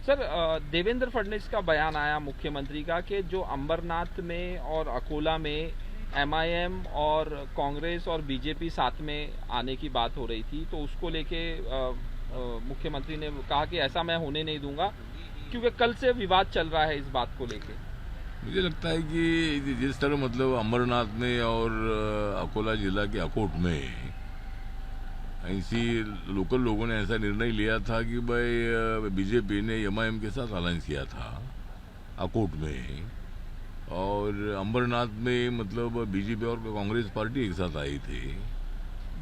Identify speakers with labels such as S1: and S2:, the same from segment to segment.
S1: Sir, Devendra Fadnavis का बयान आया मुख्यमंत्री का कि जो अंबरनाथ में और अकोला में एमआईएम और कांग्रेस और बीजेपी साथ में आने की बात हो रही थी, तो उसको लेके मुख्यमंत्री ने कहा कि ऐसा मैं होने नहीं दूंगा, क्योंकि कल से विवाद चल रहा है इस बात को लेके।
S2: मुझे लगता है कि जिस तरह मतलब अमरनाथ में और अकोला जिला के अकोट में ऐसी लोकल लोगों ने ऐसा निर्णय लिया था कि भाई बीजेपी ने एमआईएम के साथ अलायंस किया था अकोट में, और अंबरनाथ में मतलब बीजेपी और कांग्रेस पार्टी एक साथ आई थी।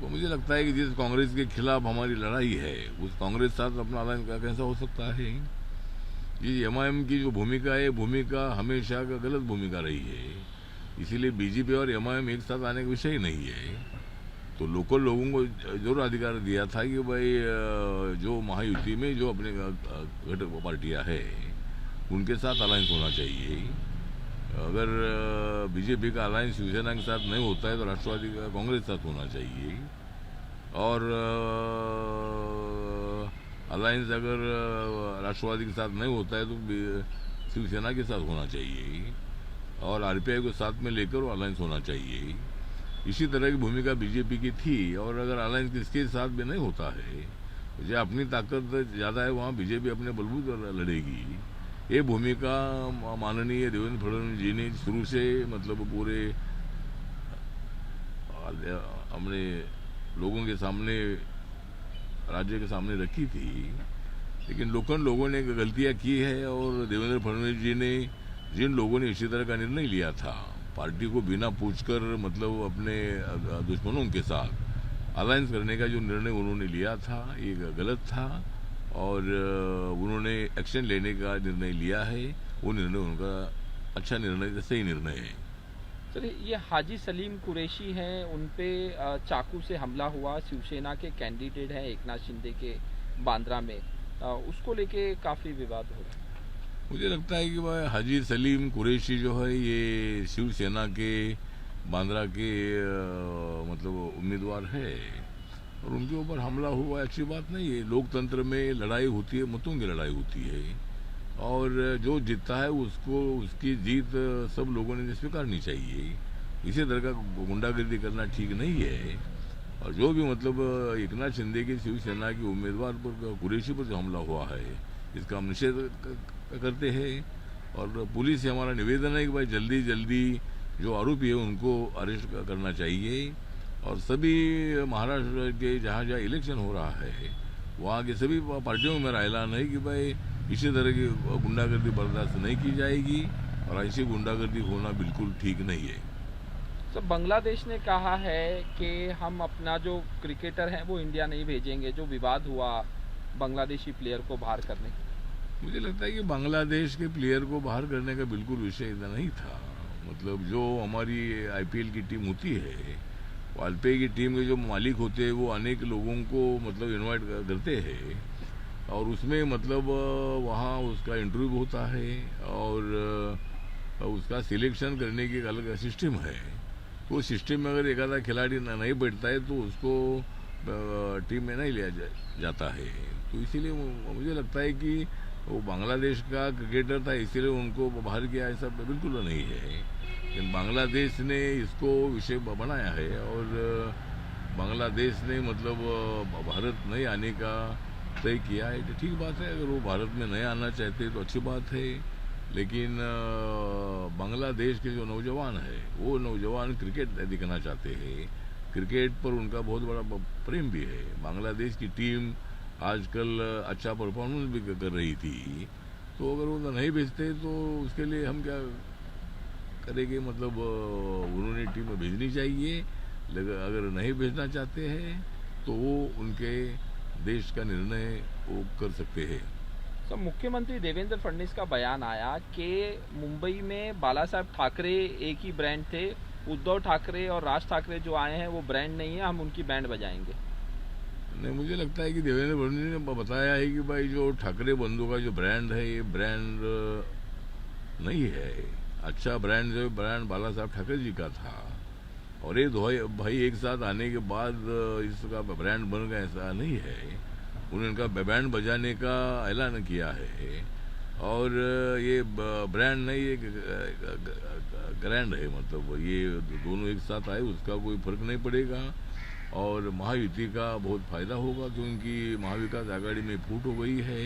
S2: तो मुझे लगता है कि जिस कांग्रेस के खिलाफ हमारी लड़ाई है उस कांग्रेस के साथ अपना अलायंस कैसा हो सकता है। ये एमआईएम की जो भूमिका है, भूमिका हमेशा का गलत भूमिका रही है, इसीलिए बीजेपी और एमआईएम एक साथ आने का विषय ही नहीं है। तो लोकल लोगों को जरूर अधिकार दिया था कि भाई जो महायुति में जो अपने घटक पार्टियां है उनके साथ अलायंस होना चाहिए। अगर बीजेपी का अलायंस शिवसेना के साथ नहीं होता है तो राष्ट्रवादी का कांग्रेस के साथ होना चाहिए, और अलायंस अगर राष्ट्रवादी के साथ नहीं होता है तो शिवसेना के साथ होना चाहिए, और आरपीआई को साथ में लेकर अलायंस होना चाहिए। इसी तरह की भूमिका बीजेपी की थी, और अगर अलायंस किसके साथ भी नहीं होता है, जो अपनी ताकत ज़्यादा है वहाँ बीजेपी अपने बलबूते पर लड़ेगी। ये भूमिका माननीय देवेंद्र फडणवीस जी ने शुरू से मतलब पूरे अपने लोगों के सामने, राज्य के सामने रखी थी। लेकिन लोकल लोगों ने गलतियां की है, और देवेंद्र फडणवीस जी ने जिन लोगों ने इसी तरह का निर्णय लिया था पार्टी को बिना पूछकर मतलब अपने दुश्मनों के साथ अलायंस करने का जो निर्णय उन्होंने लिया था ये गलत था, और उन्होंने एक्शन लेने का निर्णय लिया है। वो निर्णय उनका अच्छा निर्णय, सही निर्णय है।
S1: सर, ये हाजी सलीम कुरैशी हैं, उन पे चाकू से हमला हुआ, शिवसेना के कैंडिडेट हैं एकनाथ शिंदे के बांद्रा में, उसको लेके काफ़ी विवाद हो रहा है।
S2: मुझे लगता है कि वह हाजी सलीम कुरैशी जो है ये शिवसेना के बांद्रा के मतलब उम्मीदवार है, और उनके ऊपर हमला हुआ अच्छी बात नहीं है। लोकतंत्र में लड़ाई होती है, मतों की लड़ाई होती है, और जो जीतता है उसको उसकी जीत सब लोगों ने स्वीकारनी चाहिए। इसी तरह का गुंडागर्दी करना ठीक नहीं है। और जो भी मतलब एकनाथ शिंदे की शिवसेना के उम्मीदवार पर कुरैशी पर जो हमला हुआ है इसका हम निषेध करते हैं, और पुलिस से हमारा निवेदन है कि भाई जल्दी जल्दी जो आरोपी है उनको अरेस्ट करना चाहिए। और सभी महाराष्ट्र के जहाँ जहाँ इलेक्शन हो रहा है वहाँ के सभी पार्टियों में मेरा ऐलान है कि भाई इसी तरह की गुंडागर्दी बर्दाश्त नहीं की जाएगी, और ऐसी गुंडागर्दी होना बिल्कुल ठीक नहीं है।
S1: तो बांग्लादेश ने कहा है कि हम अपना जो क्रिकेटर है वो इंडिया नहीं भेजेंगे, जो विवाद हुआ बांग्लादेशी प्लेयर को बाहर करने।
S2: मुझे लगता है कि बांग्लादेश के प्लेयर को बाहर करने का बिल्कुल विषय इतना नहीं था। मतलब जो हमारी आईपीएल की टीम होती है, आईपीएल की टीम के जो मालिक होते हैं वो अनेक लोगों को मतलब इनवाइट करते हैं, और उसमें मतलब वहाँ उसका इंटरव्यू होता है, और उसका सिलेक्शन करने की एक अलग सिस्टम है। वो सिस्टम में अगर एक आधा खिलाड़ी नहीं बैठता है तो उसको टीम में नहीं लिया जाता है। तो इसीलिए मुझे लगता है कि वो बांग्लादेश का क्रिकेटर था इसीलिए उनको बाहर किया, ऐसा बिल्कुल नहीं है। लेकिन बांग्लादेश ने इसको विषय बनाया है, और बांग्लादेश ने मतलब भारत नहीं आने का तय किया है। तो ठीक बात है, अगर वो भारत में नहीं आना चाहते तो अच्छी बात है। लेकिन बांग्लादेश के जो नौजवान है वो नौजवान क्रिकेट दिखना चाहते हैं, क्रिकेट पर उनका बहुत बड़ा प्रेम भी है। बांग्लादेश की टीम आजकल अच्छा परफॉर्मेंस भी कर रही थी, तो अगर वो नहीं भेजते तो उसके लिए हम क्या करेंगे। मतलब उन्होंने टीम में भेजनी चाहिए, लेकिन अगर नहीं भेजना चाहते हैं तो वो उनके देश का निर्णय वो कर सकते हैं।
S1: तो मुख्यमंत्री देवेंद्र फडणवीस का बयान आया कि मुंबई में बाला साहब ठाकरे एक ही ब्रांड थे, उद्धव ठाकरे और राज ठाकरे जो आए हैं वो ब्रांड नहीं है, हम उनकी बैंड बजाएंगे।
S2: नहीं, मुझे लगता है कि देवेंद्र फडणवीस ने बताया है कि भाई जो ठाकरे बंधु का जो ब्रांड है ये ब्रांड नहीं है। अच्छा ब्रांड जो ब्रांड बाला साहब ठाकरे जी का था, और ये दो भाई एक साथ आने के बाद इसका ब्रांड बन गया, ऐसा नहीं है। उन्होंने इनका बैंड बजाने का ऐलान किया है। और ये ब्रांड नहीं, ये ग्रैंड है, मतलब ये दोनों एक साथ आए उसका कोई फर्क नहीं पड़ेगा। और महायुति का बहुत फायदा होगा, क्योंकि महाविकास आघाड़ी में फूट हो गई है,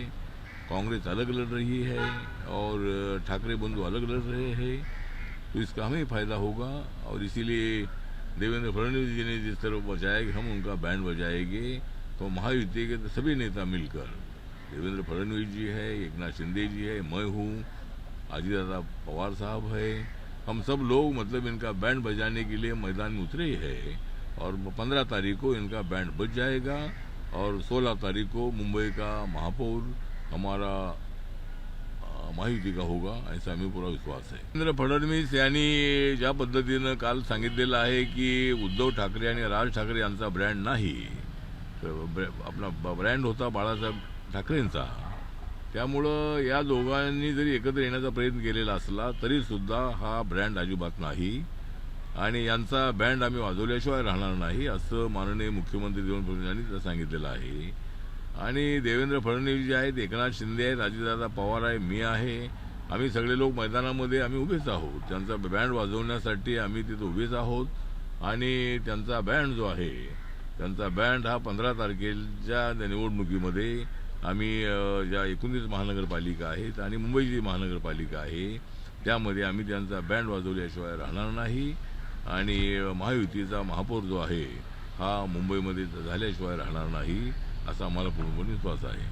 S2: कांग्रेस अलग लड़ रही है और ठाकरे बंधु अलग लड़ रहे हैं, तो इसका हमें फायदा होगा। और इसीलिए देवेंद्र फडणवीस जी ने जिस तरह बचाया कि हम उनका बैंड बजाएंगे, तो महायुति के तो सभी नेता मिलकर, देवेंद्र फडणवीस जी है, एकनाथ शिंदे जी है, मैं हूँ, अजीतदादा पवार साहब है, हम सब लोग मतलब इनका बैंड बजाने के लिए मैदान में उतरे हैं। और 15 तारीख को इनका बैंड बज जाएगा और 16 तारीख को मुंबई का महापौर हमारा महायुती का होगा, ऐसा आम्ही पूरा विश्वास आहे। देवेंद्र फडणवीस यांनी ज्या पद्धतीनं काल सांगितलेलं आहे की उद्धव ठाकरे आणि राज ठाकरे यांचा ब्रँड नाही, आपला ब्रँड होता बाळासाहेब ठाकरेंचा, त्यामुळं या दोघांनी जरी एकत्र येण्याचा प्रयत्न केलेला असला तरी सुद्धा हा ब्रँड अजिबात नाही आणि यांचा बँड आम्ही वाजवल्याशिवाय राहणार नाही, असं माननीय मुख्यमंत्री देवेंद्र फडणवीस यांनी सांगितलेलं आहे। आणि देवेंद्र फडणवीस जे आहेत, एकनाथ शिंदे आहेत, अजितदादा पवार आहे, मी आहे, आम्ही सगळे लोक मैदानामध्ये आम्ही उभेच आहोत। त्यांचा बँड वाजवण्यासाठी आम्ही तिथे उभेच आहोत आणि त्यांचा बँड जो आहे, त्यांचा बँड हा 15 तारखेच्या निवडणुकीमध्ये आम्ही ज्या 19 महानगरपालिका आहेत आणि मुंबईची महानगरपालिका आहे त्यामध्ये आम्ही त्यांचा बँड वाजवल्याशिवाय राहणार नाही आणि महायुतीचा महापौर जो आहे हा मुंबईमध्ये झाल्याशिवाय राहणार नाही, असा आम्हाला पूर्णपणे विश्वास आहे।